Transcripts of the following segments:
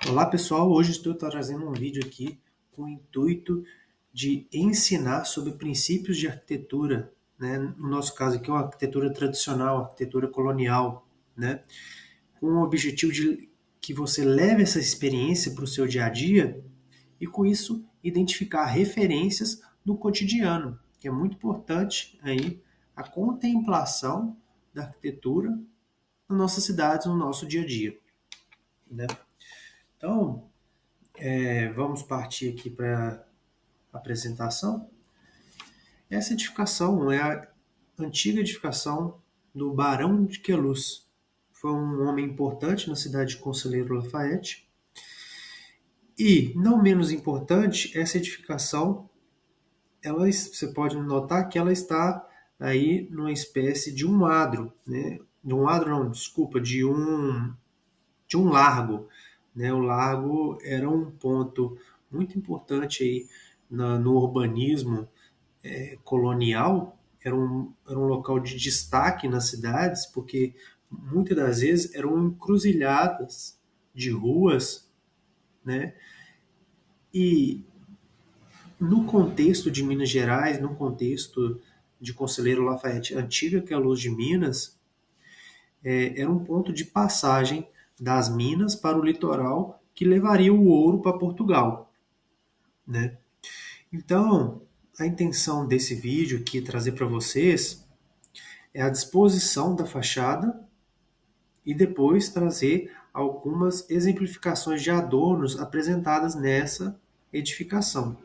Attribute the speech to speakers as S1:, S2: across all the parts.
S1: Olá pessoal, hoje estou trazendo um vídeo aqui com o intuito de ensinar sobre princípios de arquitetura, né? No nosso caso aqui é uma arquitetura tradicional, arquitetura colonial, né? Com o objetivo de que você leve essa experiência para o seu dia a dia e com isso identificar referências no cotidiano, que é muito importante aí a contemplação da arquitetura nas nossas cidades, no nosso dia a dia, né? Então, vamos partir aqui para a apresentação. Essa edificação é a antiga edificação do Barão de Queluz. Foi um homem importante na cidade de Conselheiro Lafayette. E, não menos importante, essa edificação, você pode notar que ela está aí numa espécie de um adro, né? De um adro não, desculpa, de um largo, né? O largo era um ponto muito importante aí no urbanismo colonial, era um local de destaque nas cidades, porque muitas das vezes eram encruzilhadas de ruas, né? E no contexto de Minas Gerais, no contexto de Conselheiro Lafayette, antiga que é a Luz de Minas, era um ponto de passagem das minas para o litoral que levaria o ouro para Portugal, né? Então, a intenção desse vídeo aqui trazer para vocês é a disposição da fachada e depois trazer algumas exemplificações de adornos apresentadas nessa edificação.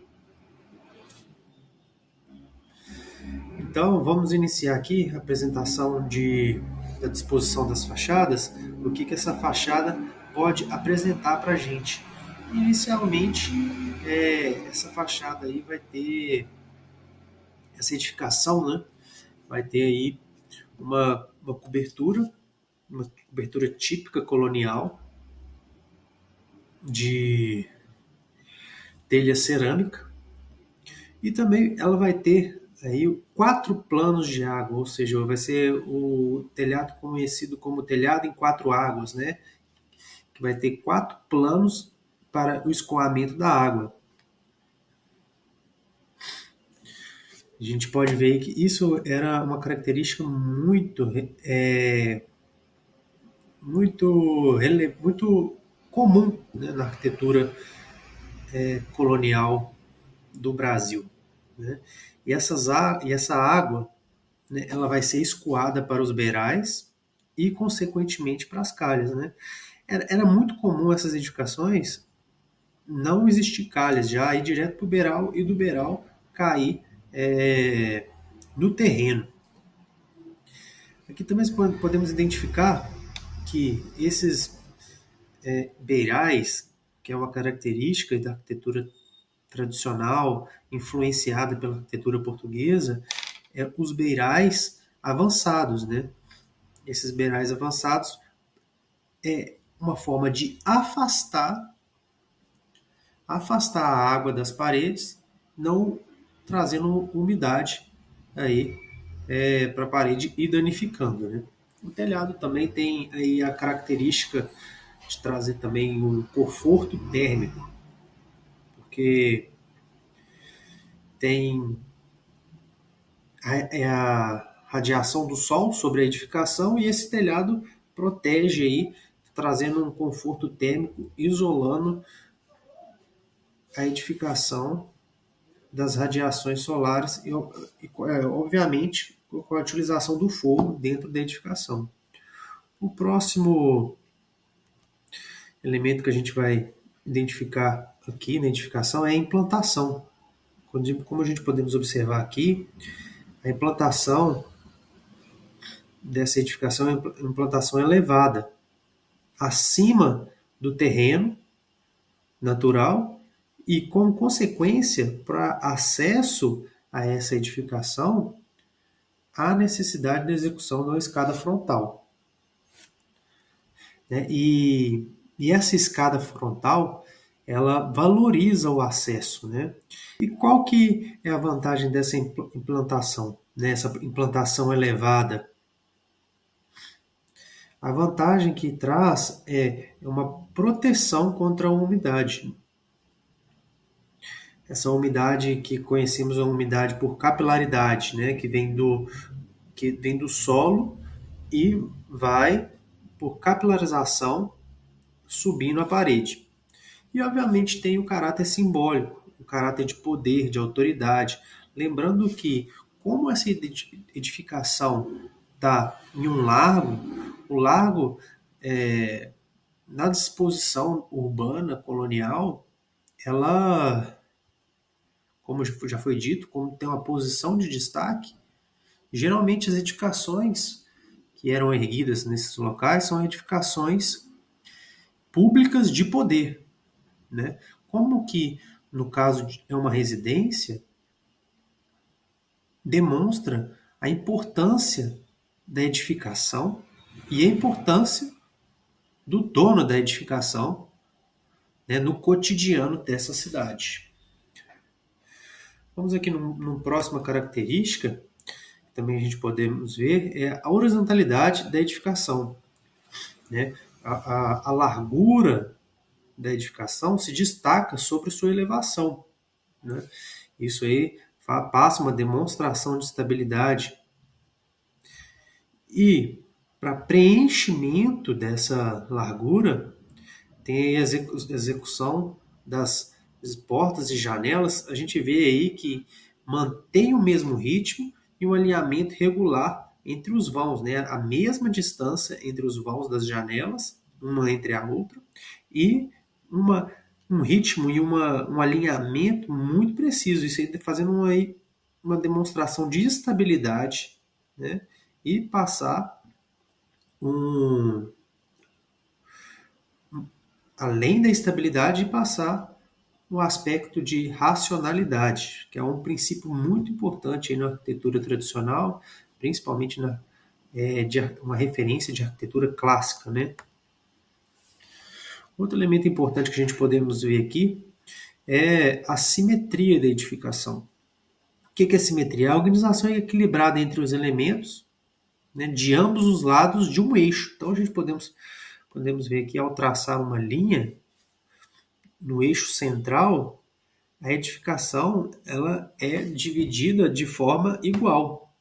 S1: Então, vamos iniciar aqui a apresentação da disposição das fachadas, o que essa fachada pode apresentar para a gente. Inicialmente, essa fachada aí vai ter, essa edificação, né, vai ter aí uma cobertura típica colonial de telha cerâmica, e também ela vai ter aí 4 planos de água, ou seja, vai ser o telhado conhecido como telhado em 4 águas, né? Que vai ter 4 planos para o escoamento da água. A gente pode ver que isso era uma característica muito comum, né, na arquitetura colonial do Brasil, né? E essa água, né, ela vai ser escoada para os beirais e, consequentemente, para as calhas, né? Era muito comum essas edificações não existir calhas, já ir direto para o beiral e do beiral cair no terreno. Aqui também podemos identificar que esses beirais, que é uma característica da arquitetura tradicional, influenciada pela arquitetura portuguesa, os beirais avançados, né? Esses beirais avançados é uma forma de afastar a água das paredes, não trazendo umidade aí para a parede e danificando, né? O telhado também tem aí a característica de trazer também um conforto térmico, porque tem a radiação do sol sobre a edificação e esse telhado protege aí, trazendo um conforto térmico, isolando a edificação das radiações solares e obviamente, com a utilização do fogo dentro da edificação. O próximo elemento que a gente vai identificar aqui na edificação é a implantação. Como a gente podemos observar aqui, a implantação dessa edificação é uma implantação elevada, acima do terreno natural e, como consequência, para acesso a essa edificação, há necessidade da execução de uma escada frontal, né? E essa escada frontal, ela valoriza o acesso, né? E qual que é a vantagem dessa implantação, né? Essa implantação elevada? A vantagem que traz é uma proteção contra a umidade. Essa umidade que conhecemos a umidade por capilaridade, né, que vem do solo e vai por capilarização subindo a parede. E obviamente tem o caráter simbólico, o caráter de poder, de autoridade. Lembrando que, como essa edificação está em um largo, o largo, na disposição urbana colonial, ela, como já foi dito, como tem uma posição de destaque, geralmente as edificações que eram erguidas nesses locais são edificações públicas de poder, né? Como que, no caso é uma residência, demonstra a importância da edificação e a importância do dono da edificação, né, no cotidiano dessa cidade. Vamos aqui numa próxima característica, que também a gente podemos ver, é a horizontalidade da edificação. Né? A largura da edificação se destaca sobre sua elevação. Né? Isso aí passa uma demonstração de estabilidade. E para preenchimento dessa largura, tem a execução das portas e janelas. A gente vê aí que mantém o mesmo ritmo e um alinhamento regular entre os vãos, né? A mesma distância entre os vãos das janelas, uma entre a outra, e um ritmo e um alinhamento muito preciso. Isso aí fazendo uma demonstração de estabilidade, né? E passar um, além da estabilidade, passar o aspecto de racionalidade, que é um princípio muito importante aí na arquitetura tradicional, principalmente de uma referência de arquitetura clássica, né? Outro elemento importante que a gente podemos ver aqui é a simetria da edificação. O que é simetria? A organização é equilibrada entre os elementos, né, de ambos os lados de um eixo. Então a gente podemos ver aqui, ao traçar uma linha no eixo central, a edificação ela é dividida de forma igual.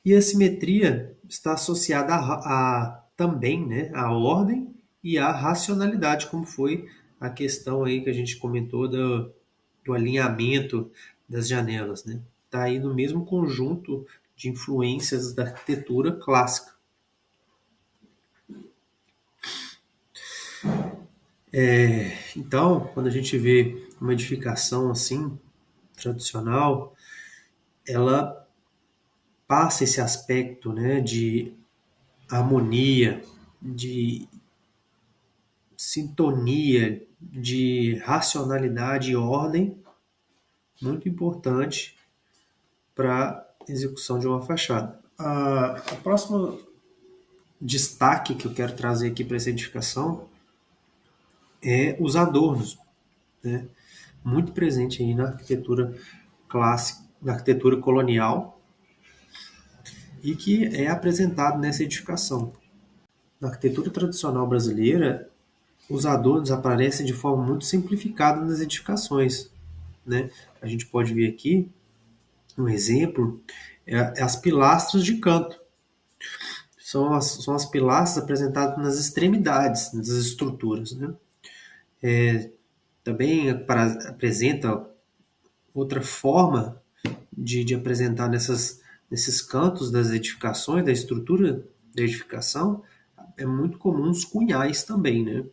S1: E a simetria está associada também, né, à ordem e à racionalidade, como foi a questão aí que a gente comentou do alinhamento das janelas. Né? Está aí no mesmo conjunto de influências da arquitetura clássica. Então, quando a gente vê uma edificação assim, tradicional, ela passa esse aspecto, né, de harmonia, de sintonia, de racionalidade e ordem, muito importante para a execução de uma fachada. A próxima destaque que eu quero trazer aqui para essa edificação é os adornos, né? Muito presente aí na arquitetura clássica, na arquitetura colonial, e que é apresentado nessa edificação. Na arquitetura tradicional brasileira, os adornos aparecem de forma muito simplificada nas edificações. Né? A gente pode ver aqui um exemplo, é as pilastras de canto. São as pilastras apresentadas nas extremidades das estruturas. Né? Também apresenta outra forma de apresentar nesses cantos das edificações, da estrutura da edificação, é muito comum os cunhais também. Né?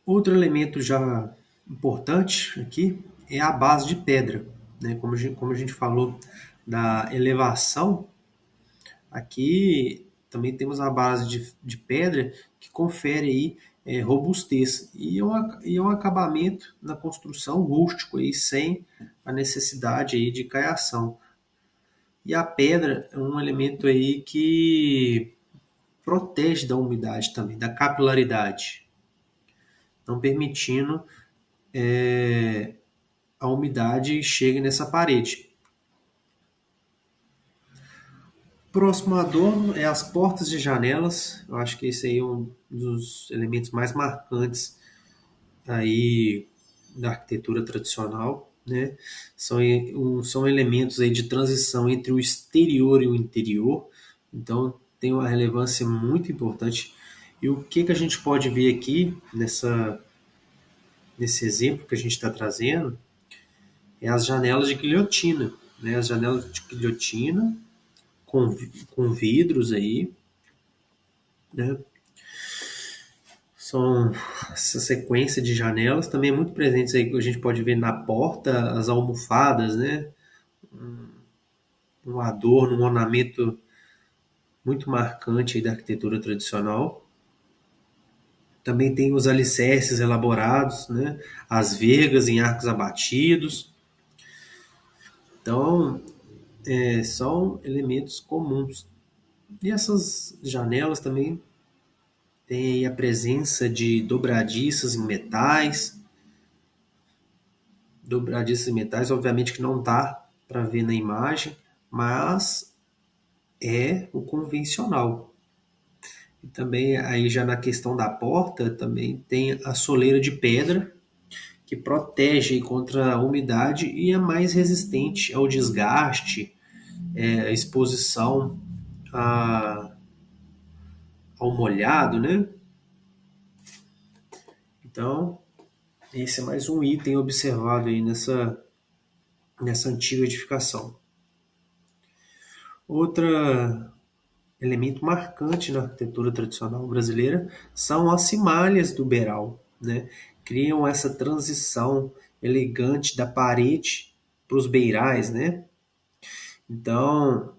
S1: Outro elemento já importante aqui é a base de pedra. Né? Como a gente falou da elevação, aqui também temos a base de pedra que confere aí, robustez e um acabamento na construção rústico, aí, sem a necessidade aí de caiação. E a pedra é um elemento aí que protege da umidade também, da capilaridade, não permitindo a umidade chegue nessa parede. Próximo adorno é as portas e janelas. Eu acho que esse aí é um dos elementos mais marcantes aí da arquitetura tradicional, né? São elementos aí de transição entre o exterior e o interior, então tem uma relevância muito importante. E o que a gente pode ver aqui nesse exemplo que a gente está trazendo é as janelas de guilhotina, né? As janelas de guilhotina com vidros aí, né? São essa sequência de janelas também é muito presentes aí que a gente pode ver na porta, as almofadas, né? Um adorno, um ornamento muito marcante aí da arquitetura tradicional. Também tem os alicerces elaborados, né? As vergas em arcos abatidos. Então, são elementos comuns. E essas janelas também têm aí a presença de dobradiças em metais. Dobradiças em metais, obviamente que não dá para ver na imagem, mas é o convencional. E também aí já na questão da porta, também tem a soleira de pedra, que protege contra a umidade e é mais resistente ao desgaste, à exposição ao molhado, né? Então, esse é mais um item observado aí nessa antiga edificação. Outro elemento marcante na arquitetura tradicional brasileira são as cimalhas do beiral, né? Criam essa transição elegante da parede para os beirais, né? Então,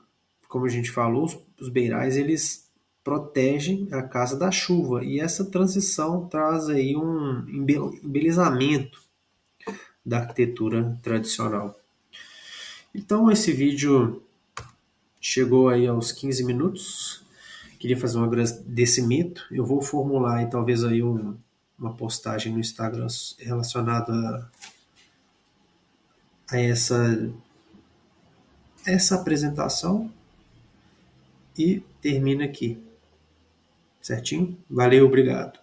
S1: como a gente falou, os beirais eles protegem a casa da chuva e essa transição traz aí um embelezamento da arquitetura tradicional. Então, esse vídeo chegou aí aos 15 minutos. Queria fazer um agradecimento. Eu vou formular aí, talvez aí uma postagem no Instagram relacionada a essa apresentação e termina aqui. Certinho? Valeu, obrigado.